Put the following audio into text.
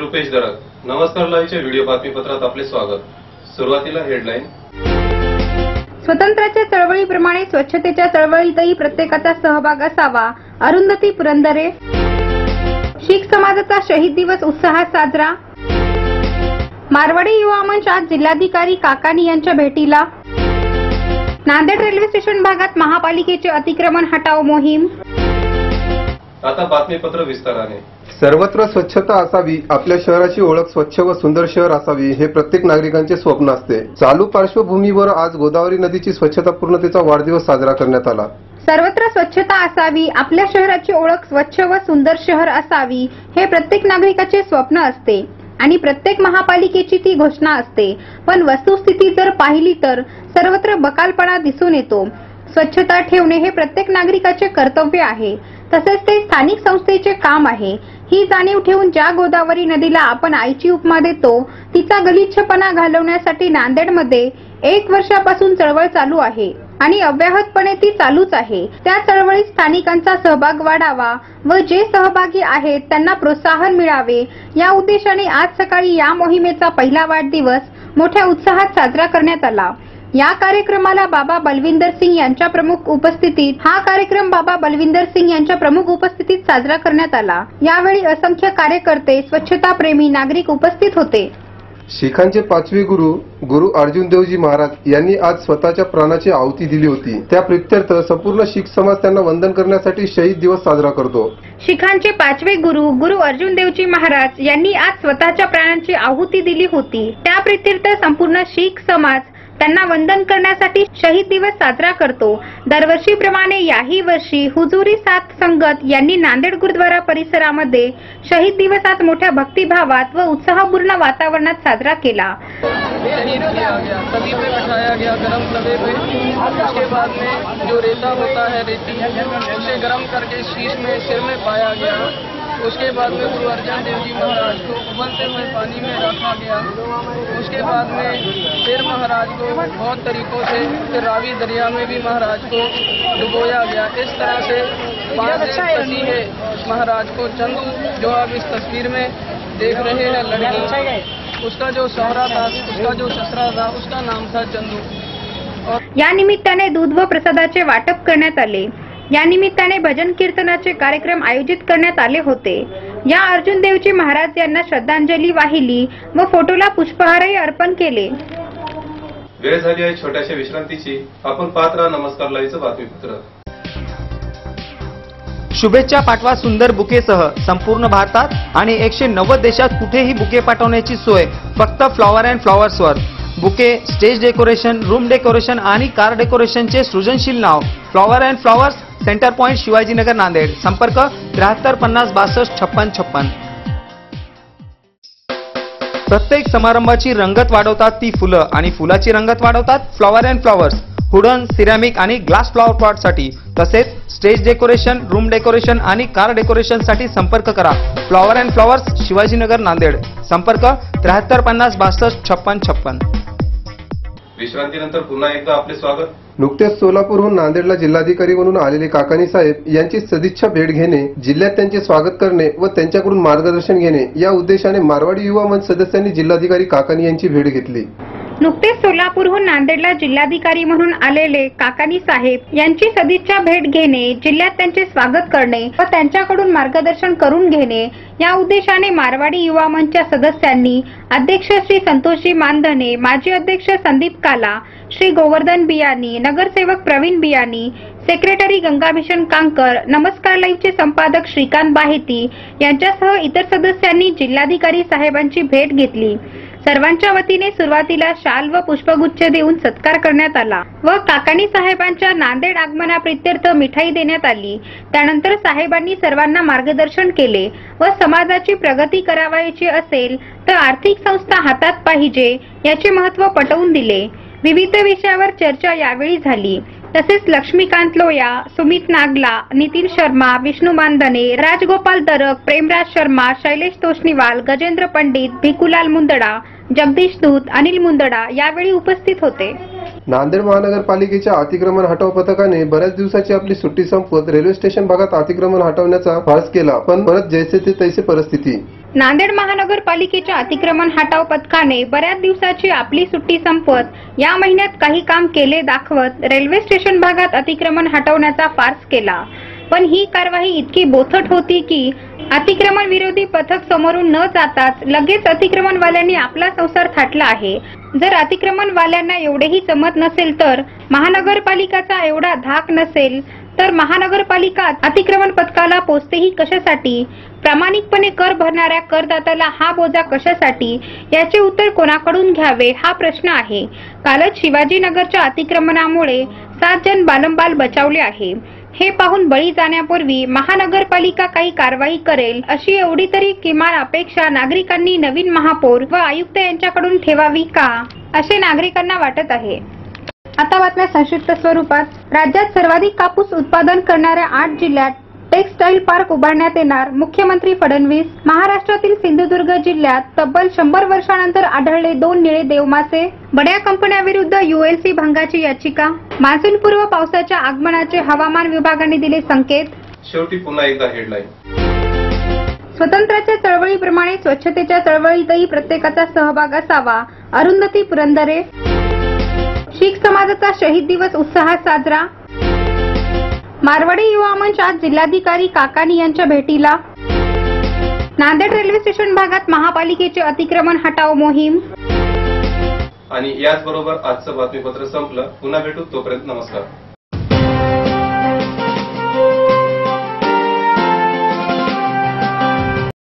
रुपेश दरात. नमस्कार लाईव्हच्या व्हिडिओ बातमीपत्रात आपले स्वागत. सुरुवातीला हेडलाईन. स्वतंत्राच्या चळवळीप्रमाणे स्वच्छतेच्या चळवळीतही प्रत्येकाचा सहभाग असावा. अरुंधती पुरंदरे. शीख समाजाचा शहीद दिवस उत्साहात साजरा. मारवाडी युवा मंच आज जिल्हाधिकारी काकानी यांच्या भेटीला. नांदेड रेल्वे स्टेशन भागात महापालिकेचे अतिक्रमण हटाव मोहीम. आता बातमीपत्र विस्ताराने. सर्वत्र स्वच्छता असावी, आपल्या शहराची ओळख स्वच्छ व सुंदर शहर असावी हे प्रत्येक नागरिकांचे स्वप्न असते. चालू पार्श्वभूमीवर आज गोदावरी नदीची स्वच्छता पूर्णतेचा वाढदिवस साजरा करण्यात आला. सर्वत्र स्वच्छता असावी, आपल्या शहराची ओळख स्वच्छ व सुंदर शहर असावी हे प्रत्येक नागरिकाचे स्वप्न असते आणि प्रत्येक महापालिकेची ती घोषणा असते. पण वस्तुस्थिती जर पाहिली तर सर्वत्र बकालपणा दिसून येतो. स्वच्छता ठेवणे हे प्रत्येक नागरिकाचे कर्तव्य आहे, तसेच ते स्थानिक संस्थेचे काम आहे. ही जाणीव ठेवून ज्या गोदावरी नदीला आपण आईची उपमा देतो, तिचा गलिच्छपणा घालवण्यासाठी नांदेडमध्ये 1 वर्षापासून चळवळ चालू आहे आणि अव्याहतपणे ती चालूच आहे. त्या चळवळीत स्थानिकांचा सहभाग वाढावा व जे सहभागी आहेत त्यांना प्रोत्साहन मिळावे या उद्देशाने आज सकाळी या मोहिमेचा पहिला वाढदिवस मोठ्या उत्साहात साजरा करण्यात आला. या कार्यक्रमाला बाबा बलविंदर सिंग यांच्या प्रमुख उपस्थितीत साजरा करण्यात आला. यावेळी असंख्य कार्यकर्ते, स्वच्छता प्रेमी नागरिक उपस्थित होते. शीखांचे 5वे गुरु अर्जुन देवजी महाराज यांनी आज स्वतःच्या प्राणाची आहुती दिली होती. त्या प्रित्यर्थ संपूर्ण शीख समाज त्यांना वंदन करण्यासाठी शहीद दिवस साजरा करतो. शीखांचे 5वे गुरु अर्जुन देवजी महाराज यांनी आज स्वतःच्या प्राणांची आहुती दिली होती. त्या प्रित्यर्थ संपूर्ण शीख समाज त्यांना वंदन करण्यासाठी शहीद दिवस साजरा करतो. दरवर्षीप्रमाणे याही वर्षी हुजुरी साथ संगत यांनी नांदेड गुरुद्वारा परिसरामध्ये शहीद दिवस आज मोठ्या भक्तिभावात व उत्साहपूर्ण वातावरणात साजरा केला. शहीद किया गया, तभी पे बिठाया गया गरम तवे पे. उसके बाद में जो रेता होता है, रेती, उसे गरम करके शीश में सिर में पाया गया. उसके बाद में गुरु अर्जुन देव जी महाराज को उबलते हुए पानी में रखा गया. उसके बाद में फिर महाराज को बहुत तरीकों से फिर रावी दरिया में भी महाराज को डुबोया गया. इस तरह से 5 दिन है महाराज को. चंदू जो आप इस तस्वीर में देख रहे हैं, लड़की, उसका जो सौरा था, उसका जो ससरा था, उसका नाम था चंदू. और या निमित्ताने दूध व प्रसादाचे वाटप करण्यात आले. या निमित्ताने भजन कीर्तनाचे कार्यक्रम आयोजित करण्यात आले होते. या अर्जुन देवजी महाराज यांना श्रद्धांजली वाहिली व फोटोला पुष्पहारही अर्पण केले. वेळ झाली आहे छोट्याशा विश्रांतीची. आपण पाहत राहा नमस्कार लाईव्हचं बातमीपत्र. शुभेच्छा पाठवा सुंदर बुकेसह. संपूर्ण भारतात आणि 190 देशात कुठेही बुके पाठवण्याची सोय फक्त फ्लॉवर अँड फ्लॉवर्सवर. Bouquet, stage decoration, room decoration आणि कार डेकोरेशनचे सृजनशील नाव flower and flowers, centre point, Shivajinagar, Nanded. संपर्क 73 50 62 56 56. प्रत्येक समारंभाची रंगत वाढवतात ती फुलं आणि फुलाची रंगत वाढवतात flower and flowers. Wooden, ceramic आणि ग्लास फ्लॉवर पॉटसाठी तसेच स्टेज डेकोरेशन, रूम डेकोरेशन आणि कार डेकोरेशन साठी संपर्क करा. Flower and flowers, Shivajinagar, Nanded. संपर्क 73 50 62 56 56. विश्रांतीनंतर पुन्हा एकदा आपले स्वागत. नुकतेच सोलापूरहून नांदेडला जिल्हाधिकारी म्हणून आलेले काकानी साहेब यांची सदिच्छा भेट घेणे, जिल्ह्यात त्यांचे स्वागत करणे व त्यांच्याकडून मार्गदर्शन घेणे या उद्देशाने मारवाडी युवा मंच सदस्यांनी जिल्हाधिकारी काकानी यांची भेट घेतली. नुकतेच सोलापूरहून नांदेडला जिल्हाधिकारी म्हणून आलेले काकानी साहेब यांची सदिच्छा भेट घेणे, जिल्ह्यात त्यांचे स्वागत करणे व त्यांच्याकडून मार्गदर्शन करून घेणे या उद्देशाने मारवाडी युवा मंचच्या सदस्यांनी अध्यक्ष श्री संतोषजी मानधने, माजी अध्यक्ष संदीप काला, श्री गोवर्धन बियानी, नगरसेवक प्रवीण बियानी, सेक्रेटरी गंगाभीषण कांकर, नमस्कार लाईव्हचे संपादक श्रीकांत बाहेती यांच्यासह इतर सदस्यांनी जिल्हाधिकारी साहेबांची भेट घेतली. सर्वांच्या वतीने सुरुवातीला शाल व पुष्पगुच्छ देऊन सत्कार करण्यात आला व काकानी साहेबांच्या नांदेड आगमनाप्रित्यर्थ मिठाई देण्यात आली. त्यानंतर साहेबांनी सर्वांना मार्गदर्शन केले व समाजाची प्रगती करावायची असेल तर आर्थिक संस्था हातात पाहिजे याचे महत्त्व पटवून दिले. विविध विषयावर चर्चा यावेळी झाली. तसेच लक्ष्मीकांत लोया, सुमित नागला, नितीन शर्मा, विष्णू मानधने, राजगोपाल दरक, प्रेमराज शर्मा, शैलेश तोष्णीवाल, गजेंद्र पंडित, भिकुलाल मुंदडा, जगदीश दूत, अनिल मुंदडा यावेळी उपस्थित होते. नांदेड महानगरपालिकेच्या अतिक्रमण हटाव पथकाने बऱ्याच दिवसाची आपली सुट्टी संपवत रेल्वे स्टेशन भागात अतिक्रमण हटवण्याचा प्रयास केला, पण परत जैसे ते तैसे परिस्थिती. नांदेड महानगरपालिकेच्या अतिक्रमण हटाव पथकाने बऱ्याच दिवसाची आपली सुट्टी संपवत या महिन्यात काही काम केले दाखवत रेल्वे स्टेशन भागात अतिक्रमण हटवण्याचा फार्स केला. पण ही कारवाई इतकी बोथट होती की अतिक्रमण विरोधी पथक समोरून न जाताच लगेच अतिक्रमणवाल्यांनी आपला संसार थाटला आहे. जर अतिक्रमणवाल्यांना एवढेही जमत नसेल तर महानगरपालिकाचा एवढा धाक नसेल तर महानगरपालिका अतिक्रमण पथकाला पोचतेही कशासाठी? प्रामाणिकपणे कर भरणाऱ्या करदात्याला हा बोजा कशासाठी? याचे उत्तर कोणाकडून घ्यावे हा प्रश्न आहे. कालच शिवाजीनगरच्या अतिक्रमणामुळे 7 जण बालंबाल बचावले आहे. हे पाहून बळी जाण्यापूर्वी महानगरपालिका काही कारवाई करेल अशी एवढी तरी किमान अपेक्षा नागरिकांनी नवीन महापौर व आयुक्त यांच्याकडून ठेवावी का, असे नागरिकांना वाटत आहे. आता बातम्या संक्षिप्त स्वरूपात. राज्यात सर्वाधिक कापूस उत्पादन करणाऱ्या 8 जिल्ह्यात टेक्सटाईल पार्क उभारण्यात येणार. मुख्यमंत्री फडणवीस. महाराष्ट्रातील सिंधुदुर्ग जिल्ह्यात तब्बल 100 वर्षांनंतर आढळले 2 निळे देवमासे. बड्या कंपन्यांविरुद्ध ULC भंगाची याचिका. मान्सूनपूर्व पावसाच्या आगमनाचे हवामान विभागाने दिले संकेत. शेवटी पुन्हा एकदा हेडलाईन. स्वतंत्राच्या चळवळीप्रमाणे स्वच्छतेच्या चळवळीतही प्रत्येकाचा सहभाग असावा. अरुंधती पुरंदरे. शीख समाजाचा शहीद दिवस उत्साहात साजरा. मारवाडी युवा मंच आज जिल्हाधिकारी काकानी यांच्या भेटीला. नांदेड रेल्वे स्टेशन भागात महापालिकेचे अतिक्रमण हटाव मोहीम. आणि याचबरोबर आजचं बातमीपत्र संपलं. पुन्हा भेटू, तोपर्यंत नमस्कार.